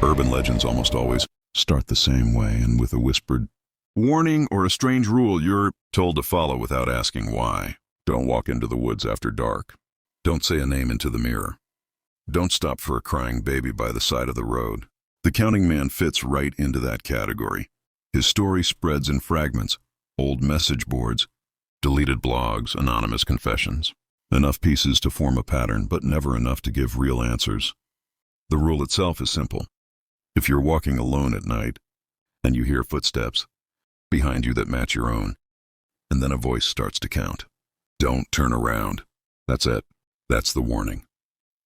Urban legends almost always start the same way and with a whispered warning or a strange rule you're told to follow without asking why. Don't walk into the woods after dark. Don't say a name into the mirror. Don't stop for a crying baby by the side of the road. The Counting Man fits right into that category. His story spreads in fragments, old message boards, deleted blogs, anonymous confessions. Enough pieces to form a pattern, but never enough to give real answers. The rule itself is simple. If you're walking alone at night, and you hear footsteps behind you that match your own, and then a voice starts to count, don't turn around. That's it. That's the warning.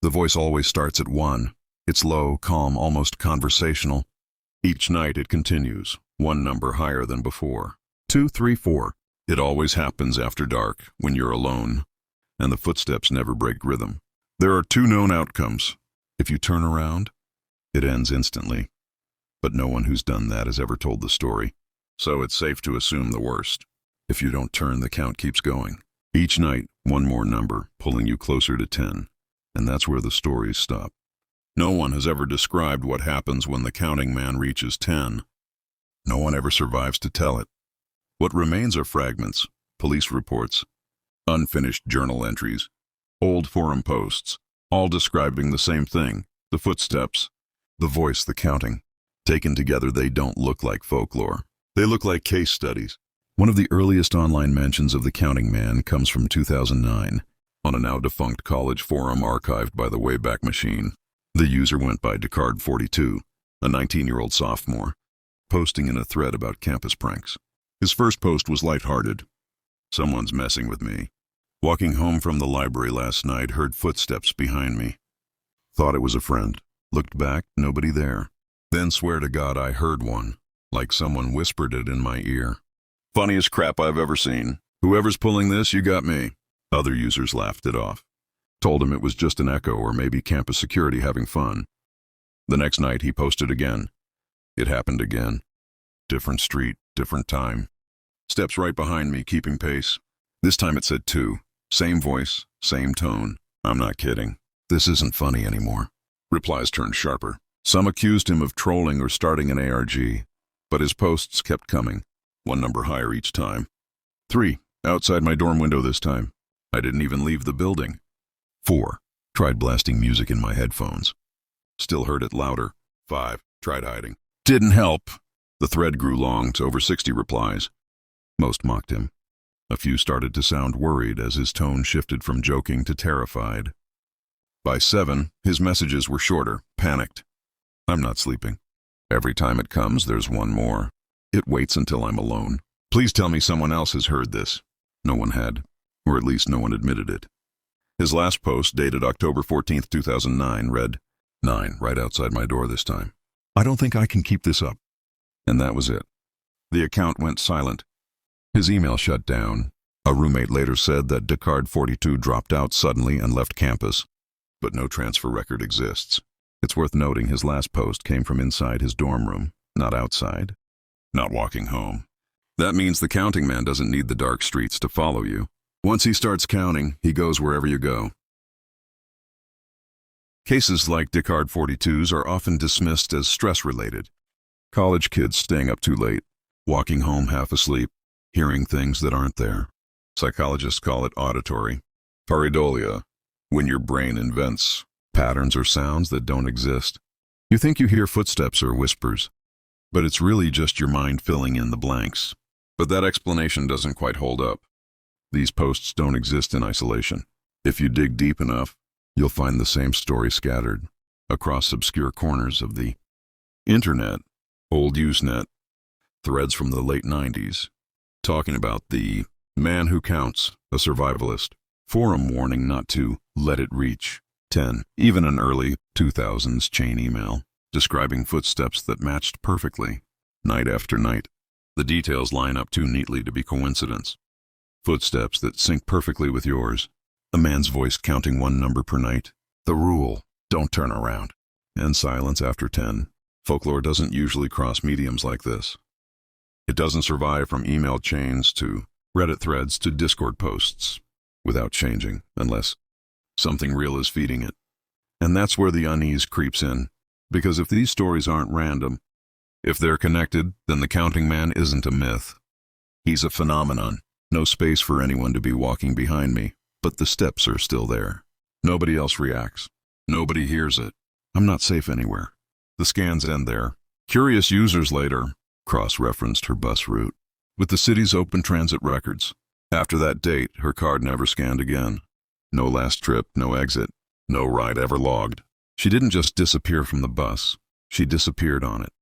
The voice always starts at 1. It's low, calm, almost conversational. Each night it continues, one number higher than before. 2, 3, 4. It always happens after dark, when you're alone, and the footsteps never break rhythm. There are 2 known outcomes. If you turn around, it ends instantly. But no one who's done that has ever told the story, so it's safe to assume the worst. If you don't turn, the count keeps going. Each night, one more number, pulling you closer to 10, and that's where the stories stop. No one has ever described what happens when the Counting Man reaches 10. No one ever survives to tell it. What remains are fragments, police reports, unfinished journal entries, old forum posts, all describing the same thing, the footsteps, the voice, the counting. Taken together, they don't look like folklore. They look like case studies. One of the earliest online mentions of the Counting Man comes from 2009, on a now-defunct college forum archived by the Wayback Machine. The user went by Decard42, a 19-year-old sophomore, posting in a thread about campus pranks. His first post was lighthearted. Someone's messing with me. Walking home from the library last night, heard footsteps behind me. Thought it was a friend. Looked back, nobody there. Then swear to God I heard one, like someone whispered it in my ear. Funniest crap I've ever seen. Whoever's pulling this, you got me. Other users laughed it off. Told him it was just an echo or maybe campus security having fun. The next night he posted again. It happened again. Different street, different time. Steps right behind me, keeping pace. This time it said 2. Same voice, same tone. I'm not kidding. This isn't funny anymore. Replies turned sharper. Some accused him of trolling or starting an ARG, but his posts kept coming, one number higher each time. 3. Outside my dorm window this time. I didn't even leave the building. 4. Tried blasting music in my headphones. Still heard it louder. 5. Tried hiding. Didn't help. The thread grew long to over 60 replies. Most mocked him. A few started to sound worried as his tone shifted from joking to terrified. By 7, his messages were shorter, panicked. I'm not sleeping. Every time it comes, there's one more. It waits until I'm alone. Please tell me someone else has heard this. No one had, or at least no one admitted it. His last post, dated October 14th, 2009, read, 9, right outside my door this time. I don't think I can keep this up. And that was it. The account went silent. His email shut down. A roommate later said that Decard42 dropped out suddenly and left campus, but no transfer record exists. It's worth noting his last post came from inside his dorm room, not outside. Not walking home. That means the Counting Man doesn't need the dark streets to follow you. Once he starts counting, he goes wherever you go. Cases like Decard42's are often dismissed as stress-related. College kids staying up too late, walking home half asleep, hearing things that aren't there. Psychologists call it auditory. Pareidolia, when your brain invents patterns or sounds that don't exist. You think you hear footsteps or whispers, but it's really just your mind filling in the blanks. But that explanation doesn't quite hold up. These posts don't exist in isolation. If you dig deep enough, you'll find the same story scattered across obscure corners of the internet, old Usenet, threads from the late 90s, talking about the man who counts, a survivalist, forum warning not to let it reach 10, even an early 2000s chain email describing footsteps that matched perfectly, night after night. The details line up too neatly to be coincidence. Footsteps that sync perfectly with yours. A man's voice counting one number per night. The rule, don't turn around. And silence after 10. Folklore doesn't usually cross mediums like this. It doesn't survive from email chains to Reddit threads to Discord posts without changing, unless something real is feeding it. And that's where the unease creeps in. Because if these stories aren't random, if they're connected, then the counting man isn't a myth. He's a phenomenon. No space for anyone to be walking behind me, but the steps are still there. Nobody else reacts. Nobody hears it. I'm not safe anywhere. The scans end there. Curious users later cross-referenced her bus route with the city's open transit records. After that date, her card never scanned again. No last trip, no exit, no ride ever logged. She didn't just disappear from the bus, she disappeared on it.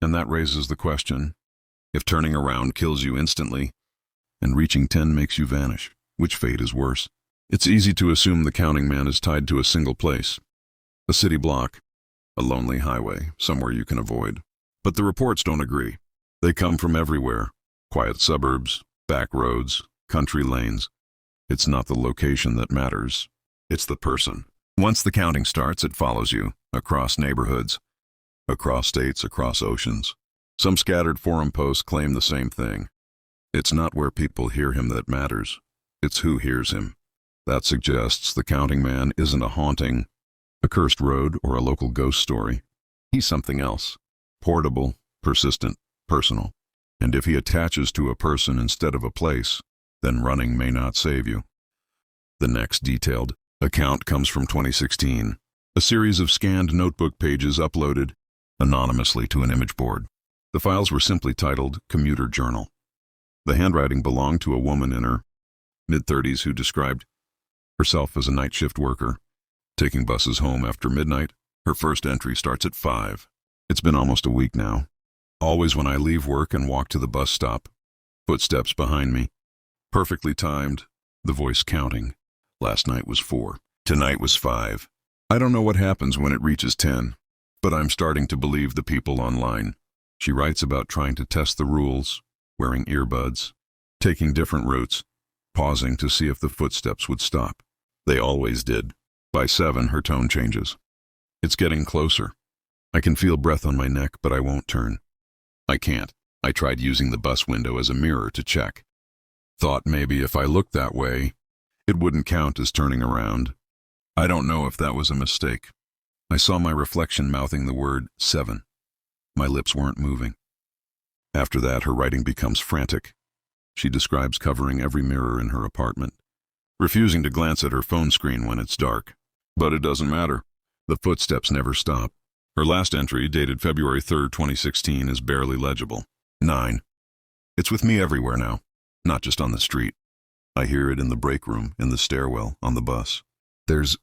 And that raises the question, if turning around kills you instantly, and reaching 10 makes you vanish, which fate is worse? It's easy to assume the counting man is tied to a single place. A city block, a lonely highway, somewhere you can avoid. But the reports don't agree. They come from everywhere. Quiet suburbs, back roads, country lanes. It's not the location that matters. It's the person. Once the counting starts, it follows you, across neighborhoods, across states, across oceans. Some scattered forum posts claim the same thing. It's not where people hear him that matters. It's who hears him. That suggests the counting man isn't a haunting, a cursed road, or a local ghost story. He's something else. Portable, persistent, personal. And if he attaches to a person instead of a place, then running may not save you. The next detailed account comes from 2016, a series of scanned notebook pages uploaded anonymously to an image board. The files were simply titled Commuter Journal. The handwriting belonged to a woman in her mid-30s who described herself as a night shift worker, taking buses home after midnight. Her first entry starts at 5. It's been almost a week now. Always when I leave work and walk to the bus stop, footsteps behind me. Perfectly timed, the voice counting. Last night was 4. Tonight was 5. I don't know what happens when it reaches 10, but I'm starting to believe the people online. She writes about trying to test the rules, wearing earbuds, taking different routes, pausing to see if the footsteps would stop. They always did. By 7, her tone changes. It's getting closer. I can feel breath on my neck, but I won't turn. I can't. I tried using the bus window as a mirror to check. Thought maybe if I looked that way, it wouldn't count as turning around. I don't know if that was a mistake. I saw my reflection mouthing the word 7. My lips weren't moving. After that, her writing becomes frantic. She describes covering every mirror in her apartment, refusing to glance at her phone screen when it's dark. But it doesn't matter. The footsteps never stop. Her last entry, dated February 3rd, 2016, is barely legible. 9. It's with me everywhere now, not just on the street. I hear it in the break room, in the stairwell, on the bus. There's...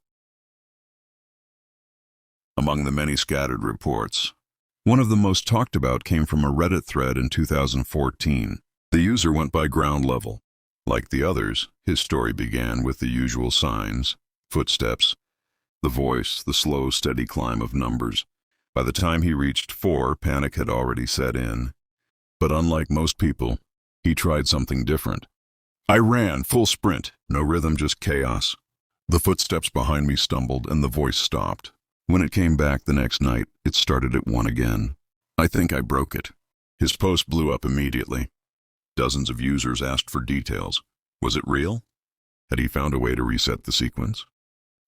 Among the many scattered reports, one of the most talked about came from a Reddit thread in 2014. The user went by ground level. Like the others, his story began with the usual signs, footsteps, the voice, the slow, steady climb of numbers. By the time he reached 4, panic had already set in. But unlike most people, he tried something different. I ran, full sprint, no rhythm, just chaos. The footsteps behind me stumbled and the voice stopped. When it came back the next night, it started at 1 again. I think I broke it. His post blew up immediately. Dozens of users asked for details. Was it real? Had he found a way to reset the sequence?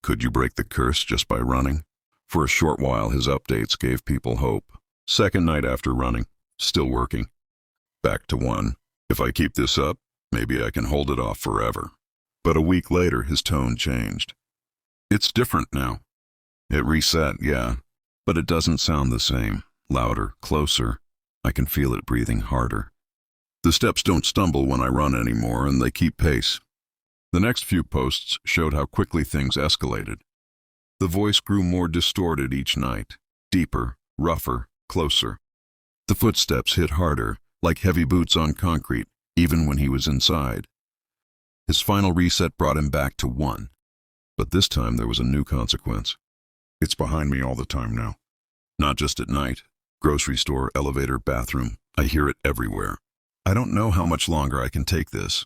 Could you break the curse just by running? For a short while, his updates gave people hope. Second night after running, still working. Back to 1. If I keep this up, maybe I can hold it off forever. But a week later, his tone changed. It's different now. It reset, yeah, but it doesn't sound the same. Louder, closer. I can feel it breathing harder. The steps don't stumble when I run anymore, and they keep pace. The next few posts showed how quickly things escalated. The voice grew more distorted each night, deeper, rougher, closer. The footsteps hit harder, like heavy boots on concrete, even when he was inside. His final reset brought him back to 1. But this time there was a new consequence. It's behind me all the time now. Not just at night. Grocery store, elevator, bathroom. I hear it everywhere. I don't know how much longer I can take this.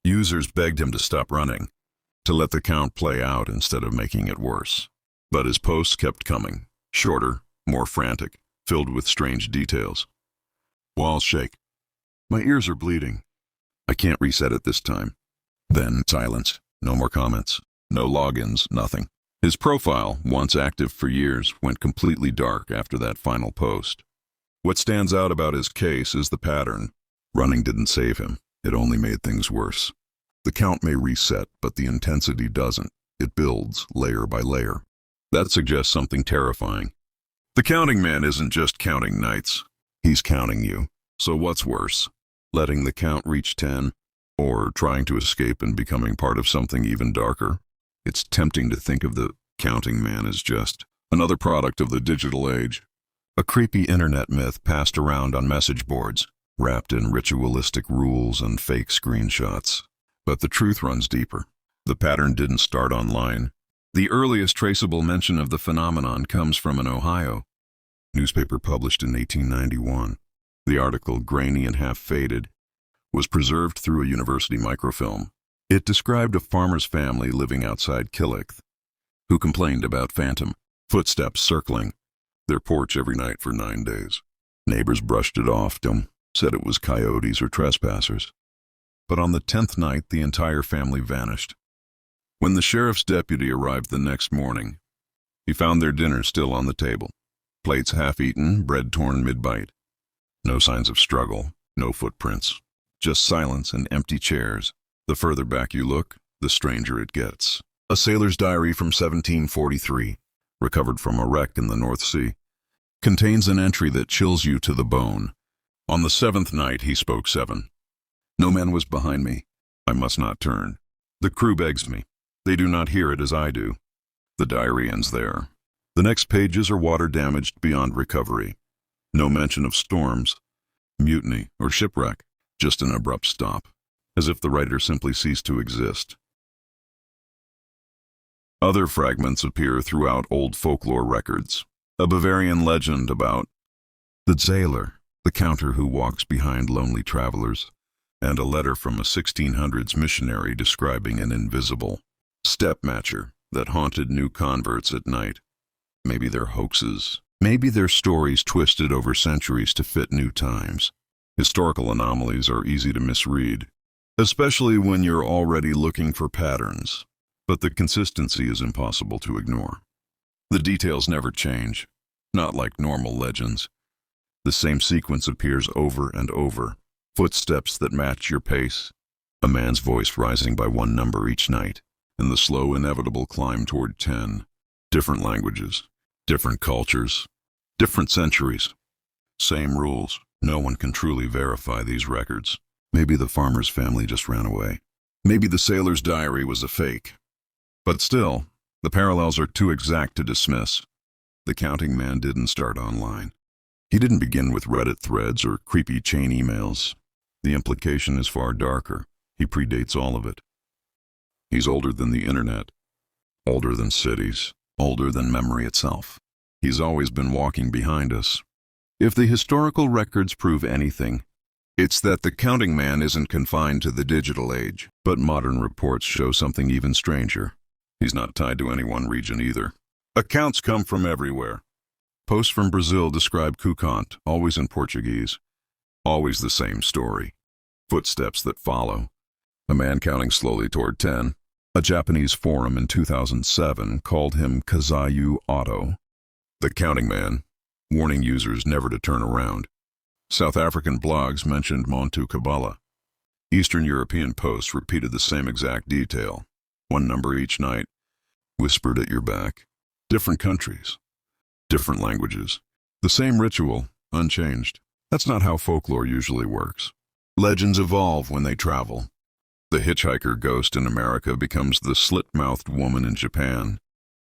Users begged him to stop running, to let the count play out instead of making it worse. But his posts kept coming, shorter, more frantic, filled with strange details. Walls shake. My ears are bleeding. I can't reset it this time. Then silence. No more comments. No logins, nothing. His profile, once active for years, went completely dark after that final post. What stands out about his case is the pattern. Running didn't save him. It only made things worse. The count may reset, but the intensity doesn't. It builds layer by layer. That suggests something terrifying. The counting man isn't just counting nights. He's counting you. So what's worse? Letting the count reach 10, or trying to escape and becoming part of something even darker? It's tempting to think of the counting man as just another product of the digital age. A creepy internet myth passed around on message boards, wrapped in ritualistic rules and fake screenshots. But the truth runs deeper. The pattern didn't start online. The earliest traceable mention of the phenomenon comes from an Ohio newspaper published in 1891. The article, grainy and half-faded, was preserved through a university microfilm. It described a farmer's family living outside Killick, who complained about phantom footsteps circling their porch every night for 9 days. Neighbors brushed it off, said it was coyotes or trespassers. But on the 10th night, the entire family vanished. When the sheriff's deputy arrived the next morning, he found their dinner still on the table. Plates half-eaten, bread torn mid-bite. No signs of struggle, no footprints, just silence and empty chairs. The further back you look, the stranger it gets. A sailor's diary from 1743, recovered from a wreck in the North Sea, contains an entry that chills you to the bone. On the 7th night, he spoke 7. No man was behind me. I must not turn. The crew begs me. They do not hear it as I do. The diary ends there. The next pages are water-damaged beyond recovery. No mention of storms, mutiny, or shipwreck, just an abrupt stop, as if the writer simply ceased to exist. Other fragments appear throughout old folklore records. A Bavarian legend about the sailor, the counter who walks behind lonely travelers, and a letter from a 1600s missionary describing an invisible step-matcher that haunted new converts at night. Maybe they're hoaxes. Maybe they're stories twisted over centuries to fit new times. Historical anomalies are easy to misread, especially when you're already looking for patterns. But the consistency is impossible to ignore. The details never change, not like normal legends. The same sequence appears over and over. Footsteps that match your pace, a man's voice rising by 1 number each night, and the slow, inevitable climb toward 10. Different languages, different cultures, different centuries. Same rules. No one can truly verify these records. Maybe the farmer's family just ran away. Maybe the sailor's diary was a fake. But still, the parallels are too exact to dismiss. The counting man didn't start online. He didn't begin with Reddit threads or creepy chain emails. The implication is far darker. He predates all of it. He's older than the internet, older than cities, older than memory itself. He's always been walking behind us. If the historical records prove anything, it's that the counting man isn't confined to the digital age, but modern reports show something even stranger. He's not tied to any one region either. Accounts come from everywhere. Posts from Brazil describe Cucante, always in Portuguese. Always the same story. Footsteps that follow. A man counting slowly toward 10. A Japanese forum in 2007 called him Kazayu Otto, the counting man, warning users never to turn around. South African blogs mentioned Montu Kabbalah. Eastern European posts repeated the same exact detail. 1 number each night, whispered at your back. Different countries, different languages. The same ritual, unchanged. That's not how folklore usually works. Legends evolve when they travel. The hitchhiker ghost in America becomes the slit-mouthed woman in Japan,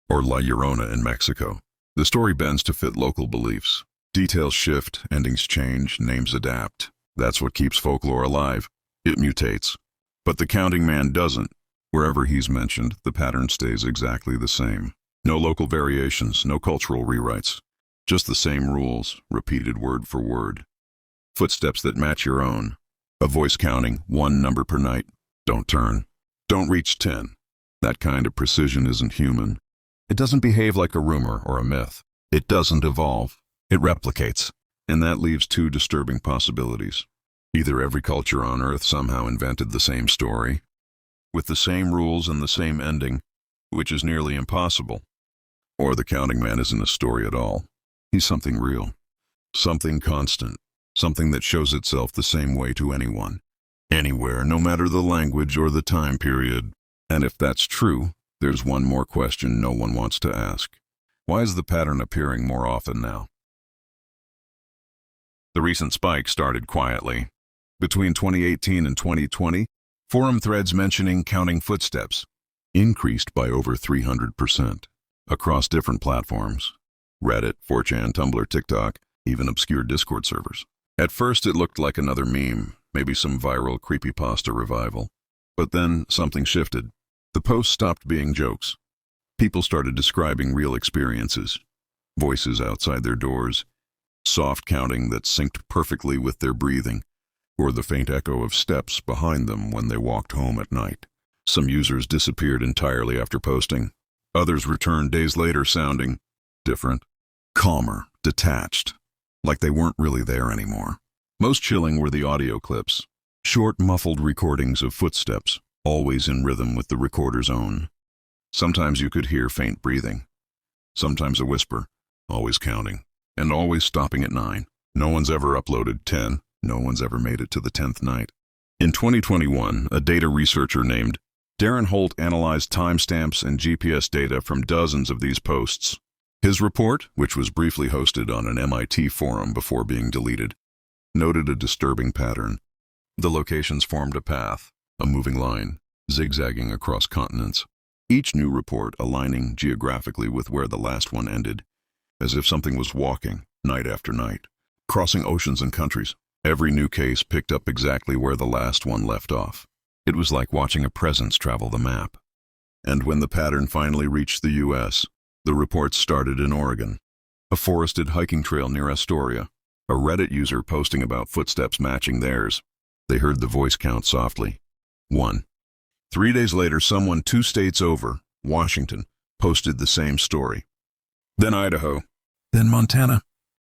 or La Llorona in Mexico. The story bends to fit local beliefs. Details shift, endings change, names adapt. That's what keeps folklore alive. It mutates. But the counting man doesn't. Wherever he's mentioned, the pattern stays exactly the same. No local variations, no cultural rewrites. Just the same rules, repeated word for word. Footsteps that match your own. A voice counting 1 number per night. Don't turn. Don't reach 10. That kind of precision isn't human. It doesn't behave like a rumor or a myth. It doesn't evolve. It replicates. And that leaves 2 disturbing possibilities. Either every culture on Earth somehow invented the same story, with the same rules and the same ending, which is nearly impossible. Or the counting man isn't a story at all. He's something real, something constant, something that shows itself the same way to anyone, anywhere, no matter the language or the time period. And if that's true, there's one more question no one wants to ask. Why is the pattern appearing more often now? The recent spike started quietly. Between 2018 and 2020, forum threads mentioning counting footsteps increased by over 300% across different platforms: Reddit, 4chan, Tumblr, TikTok, even obscure Discord servers. At first it looked like another meme, maybe some viral creepypasta revival. But then something shifted. The posts stopped being jokes. People started describing real experiences, voices outside their doors, soft counting that synced perfectly with their breathing, or the faint echo of steps behind them when they walked home at night. Some users disappeared entirely after posting. Others returned days later sounding different, calmer, detached, like they weren't really there anymore. Most chilling were the audio clips, short, muffled recordings of footsteps, always in rhythm with the recorder's own. Sometimes you could hear faint breathing, sometimes a whisper, always counting, and always stopping at 9. No one's ever uploaded 10. No one's ever made it to the 10th night. In 2021, a data researcher named Darren Holt analyzed timestamps and GPS data from dozens of these posts. His report, which was briefly hosted on an MIT forum before being deleted, noted a disturbing pattern. The locations formed a path, a moving line, zigzagging across continents, each new report aligning geographically with where the last one ended, as if something was walking, night after night, crossing oceans and countries. Every new case picked up exactly where the last one left off. It was like watching a presence travel the map. And when the pattern finally reached the U.S., the reports started in Oregon, a forested hiking trail near Astoria, a Reddit user posting about footsteps matching theirs. They heard the voice count softly. 1. 3 days later, someone 2 states over, Washington, posted the same story. Then Idaho. Then Montana.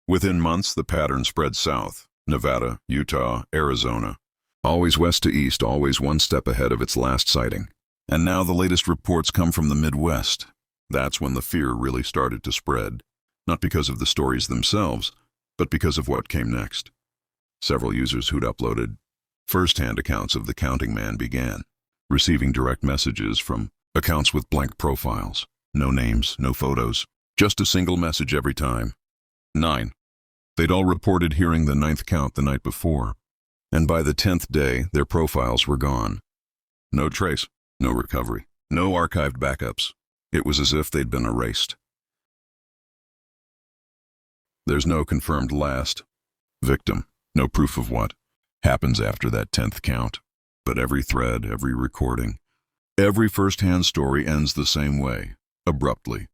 Within months, the pattern spread south. Nevada, Utah, Arizona. Always west to east, always one step ahead of its last sighting. And now the latest reports come from the Midwest. That's when the fear really started to spread. Not because of the stories themselves, but because of what came next. Several users who'd uploaded first-hand accounts of the counting man began receiving direct messages from accounts with blank profiles. No names, no photos, just a single message every time. 9. They'd all reported hearing the 9th count the night before, and by the 10th day, their profiles were gone. No trace, no recovery, no archived backups. It was as if they'd been erased. There's no confirmed last victim, no proof of what happens after that 10th count. But every thread, every recording, every first-hand story ends the same way, abruptly.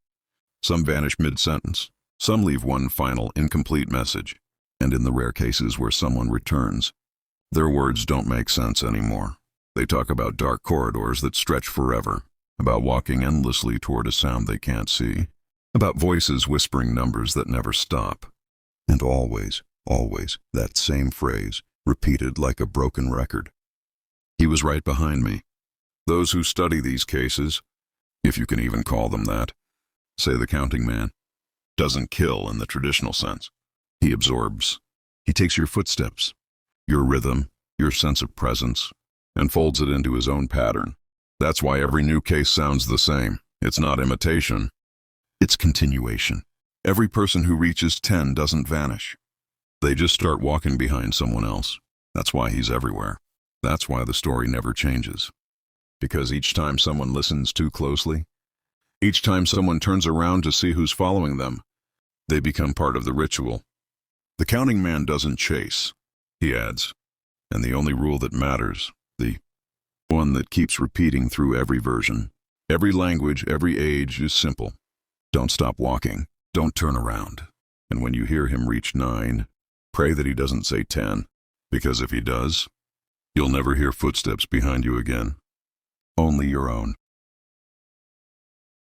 Some vanish mid-sentence. Some leave one final, incomplete message, and in the rare cases where someone returns, their words don't make sense anymore. They talk about dark corridors that stretch forever, about walking endlessly toward a sound they can't see, about voices whispering numbers that never stop. And always, always, that same phrase, repeated like a broken record. He was right behind me. Those who study these cases, if you can even call them that, say the counting man doesn't kill in the traditional sense. He absorbs. He takes your footsteps, your rhythm, your sense of presence, and folds it into his own pattern. That's why every new case sounds the same. It's not imitation. It's continuation. Every person who reaches 10 doesn't vanish. They just start walking behind someone else. That's why he's everywhere. That's why the story never changes. Because each time someone listens too closely, each time someone turns around to see who's following them, they become part of the ritual. The counting man doesn't chase, he adds. And the only rule that matters, the one that keeps repeating through every version, every language, every age, is simple. Don't stop walking. Don't turn around. And when you hear him reach 9, pray that he doesn't say 10, because if he does, you'll never hear footsteps behind you again. Only your own.